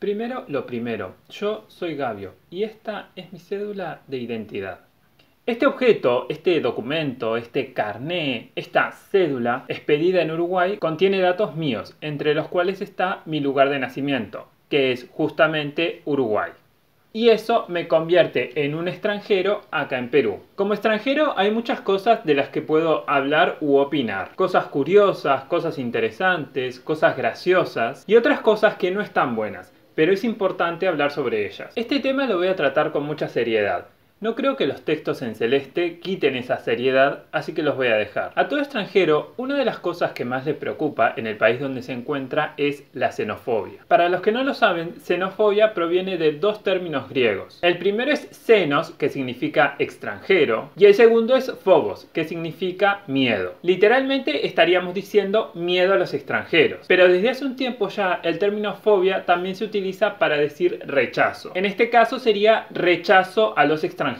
Primero lo primero, yo soy Gabio y esta es mi cédula de identidad. Este objeto, este documento, este carné, esta cédula expedida en Uruguay contiene datos míos, entre los cuales está mi lugar de nacimiento, que es justamente Uruguay. Y eso me convierte en un extranjero acá en Perú. Como extranjero hay muchas cosas de las que puedo hablar u opinar. Cosas curiosas, cosas interesantes, cosas graciosas y otras cosas que no están buenas, pero es importante hablar sobre ellas. Este tema lo voy a tratar con mucha seriedad. No creo que los textos en celeste quiten esa seriedad, así que los voy a dejar. A todo extranjero, una de las cosas que más le preocupa en el país donde se encuentra es la xenofobia. Para los que no lo saben, xenofobia proviene de dos términos griegos. El primero es xenos, que significa extranjero, y el segundo es phobos, que significa miedo. Literalmente estaríamos diciendo miedo a los extranjeros, pero desde hace un tiempo ya el término fobia también se utiliza para decir rechazo. En este caso sería rechazo a los extranjeros.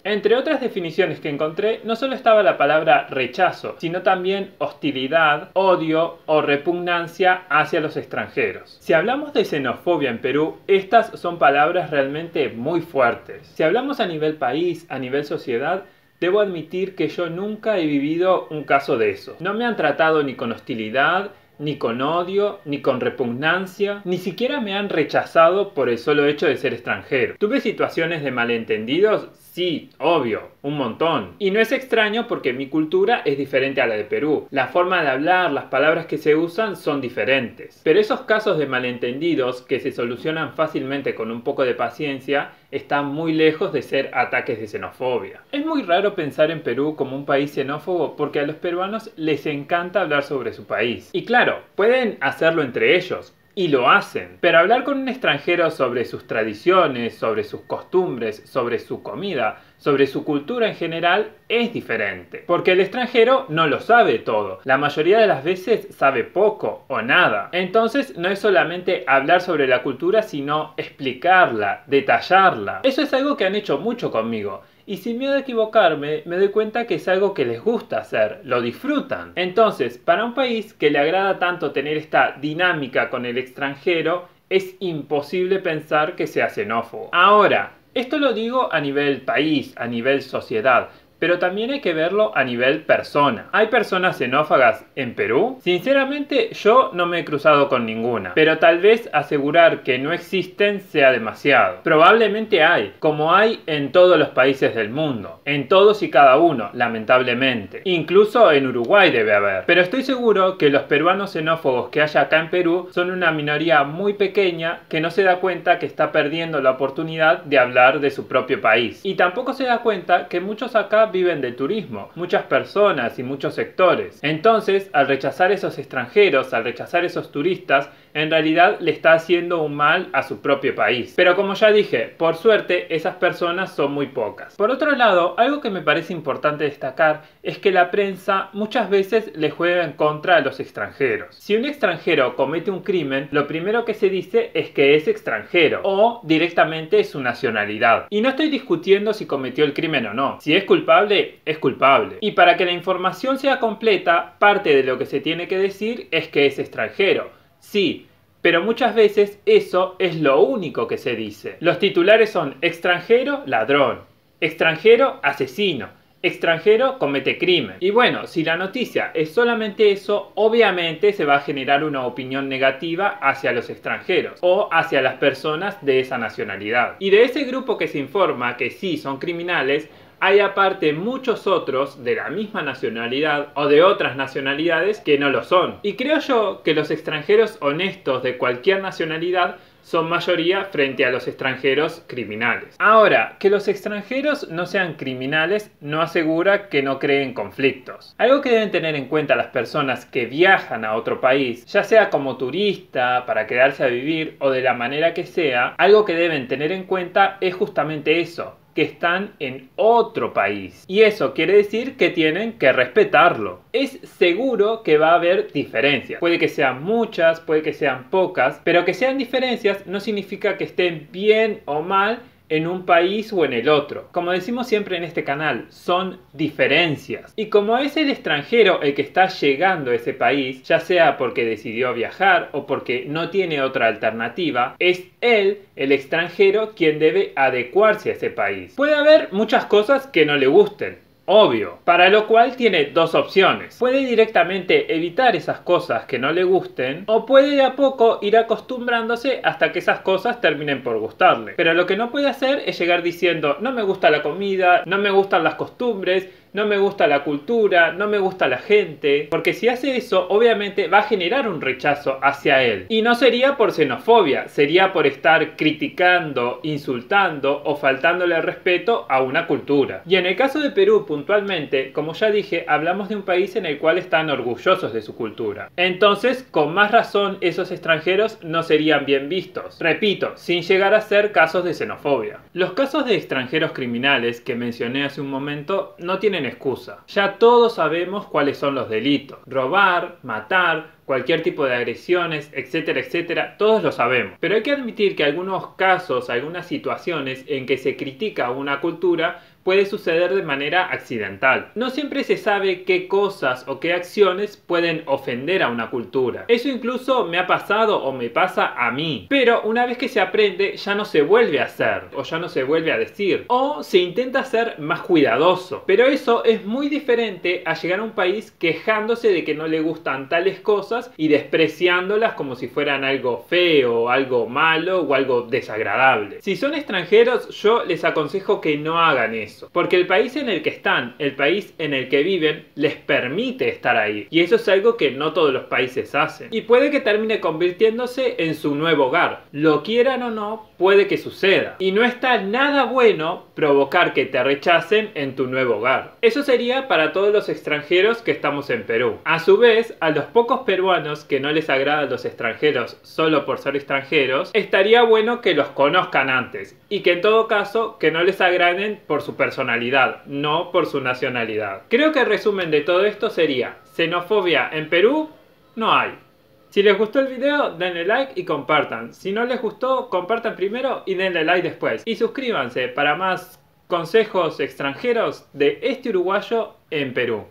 Entre otras definiciones que encontré, no solo estaba la palabra rechazo, sino también hostilidad, odio o repugnancia hacia los extranjeros. Si hablamos de xenofobia en Perú, estas son palabras realmente muy fuertes. Si hablamos a nivel país, a nivel sociedad, debo admitir que yo nunca he vivido un caso de eso. No me han tratado ni con hostilidad, ni con odio, ni con repugnancia, ni siquiera me han rechazado por el solo hecho de ser extranjero. ¿Tuve situaciones de malentendidos? Sí, obvio, un montón. Y no es extraño porque mi cultura es diferente a la de Perú. La forma de hablar, las palabras que se usan son diferentes. Pero esos casos de malentendidos que se solucionan fácilmente con un poco de paciencia están muy lejos de ser ataques de xenofobia. Es muy raro pensar en Perú como un país xenófobo porque a los peruanos les encanta hablar sobre su país. Y claro, pueden hacerlo entre ellos. Y lo hacen. Pero hablar con un extranjero sobre sus tradiciones, sobre sus costumbres, sobre su comida, sobre su cultura en general es diferente. Porque el extranjero no lo sabe todo. La mayoría de las veces sabe poco o nada. Entonces no es solamente hablar sobre la cultura, sino explicarla, detallarla. Eso es algo que han hecho mucho conmigo. Y sin miedo a equivocarme, me doy cuenta que es algo que les gusta hacer, lo disfrutan. Entonces, para un país que le agrada tanto tener esta dinámica con el extranjero, es imposible pensar que sea xenófobo. Ahora, esto lo digo a nivel país, a nivel sociedad, pero también hay que verlo a nivel persona. ¿Hay personas xenófagas en Perú? Sinceramente, yo no me he cruzado con ninguna, pero tal vez asegurar que no existen sea demasiado. Probablemente hay, como hay en todos los países del mundo, en todos y cada uno, lamentablemente. Incluso en Uruguay debe haber. Pero estoy seguro que los peruanos xenófobos que hay acá en Perú son una minoría muy pequeña que no se da cuenta que está perdiendo la oportunidad de hablar de su propio país. Y tampoco se da cuenta que muchos acá viven del turismo, muchas personas y muchos sectores. Entonces, al rechazar esos extranjeros, al rechazar esos turistas, en realidad le está haciendo un mal a su propio país. Pero como ya dije, por suerte esas personas son muy pocas. Por otro lado, algo que me parece importante destacar es que la prensa muchas veces le juega en contra a los extranjeros. Si un extranjero comete un crimen, lo primero que se dice es que es extranjero o directamente su nacionalidad. Y no estoy discutiendo si cometió el crimen o no. Si es culpable, es culpable. Y para que la información sea completa, parte de lo que se tiene que decir es que es extranjero. Sí, pero muchas veces eso es lo único que se dice. Los titulares son extranjero, ladrón, extranjero, asesino, extranjero, comete crimen. Y bueno, si la noticia es solamente eso, obviamente se va a generar una opinión negativa hacia los extranjeros o hacia las personas de esa nacionalidad. Y de ese grupo que se informa que sí son criminales, hay aparte muchos otros de la misma nacionalidad o de otras nacionalidades que no lo son. Y creo yo que los extranjeros honestos de cualquier nacionalidad son mayoría frente a los extranjeros criminales. Ahora, que los extranjeros no sean criminales no asegura que no creen conflictos. Algo que deben tener en cuenta las personas que viajan a otro país, ya sea como turista, para quedarse a vivir o de la manera que sea, algo que deben tener en cuenta es justamente eso, que están en otro país. Y eso quiere decir que tienen que respetarlo. Es seguro que va a haber diferencias. Puede que sean muchas, puede que sean pocas, pero que sean diferencias no significa que estén bien o mal en un país o en el otro. Como decimos siempre en este canal, son diferencias. Y como es el extranjero el que está llegando a ese país, ya sea porque decidió viajar o porque no tiene otra alternativa, es él, el extranjero, quien debe adecuarse a ese país. Puede haber muchas cosas que no le gusten, obvio, para lo cual tiene dos opciones. Puede directamente evitar esas cosas que no le gusten, o puede de a poco ir acostumbrándose hasta que esas cosas terminen por gustarle. Pero lo que no puede hacer es llegar diciendo: no me gusta la comida, no me gustan las costumbres, no me gusta la cultura, no me gusta la gente. Porque si hace eso, obviamente va a generar un rechazo hacia él. Y no sería por xenofobia, sería por estar criticando, insultando o faltándole el respeto a una cultura. Y en el caso de Perú, puntualmente, como ya dije, hablamos de un país en el cual están orgullosos de su cultura. Entonces, con más razón, esos extranjeros no serían bien vistos. Repito, sin llegar a ser casos de xenofobia. Los casos de extranjeros criminales que mencioné hace un momento no tienen excusa. Ya todos sabemos cuáles son los delitos: robar, matar, cualquier tipo de agresiones, etcétera, etcétera, todos lo sabemos. Pero hay que admitir que algunos casos, algunas situaciones en que se critica una cultura puede suceder de manera accidental. No siempre se sabe qué cosas o qué acciones pueden ofender a una cultura. Eso incluso me ha pasado o me pasa a mí. Pero una vez que se aprende, ya no se vuelve a hacer o ya no se vuelve a decir. O se intenta ser más cuidadoso. Pero eso es muy diferente a llegar a un país quejándose de que no le gustan tales cosas y despreciándolas como si fueran algo feo, algo malo o algo desagradable. Si son extranjeros, yo les aconsejo que no hagan eso. Porque el país en el que están, el país en el que viven, les permite estar ahí. Y eso es algo que no todos los países hacen. Y puede que termine convirtiéndose en su nuevo hogar. Lo quieran o no, puede que suceda. Y no está nada bueno provocar que te rechacen en tu nuevo hogar. Eso sería para todos los extranjeros que estamos en Perú. A su vez, a los pocos peruanos que no les agradan los extranjeros solo por ser extranjeros, estaría bueno que los conozcan antes. Y que en todo caso, que no les agraden por su personalidad, no por su nacionalidad. Creo que el resumen de todo esto sería: xenofobia en Perú no hay. Si les gustó el video, denle like y compartan. Si no les gustó, compartan primero y denle like después. Y suscríbanse para más consejos extranjeros de este uruguayo en Perú.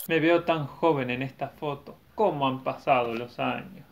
Me veo tan joven en esta foto. ¿Cómo han pasado los años?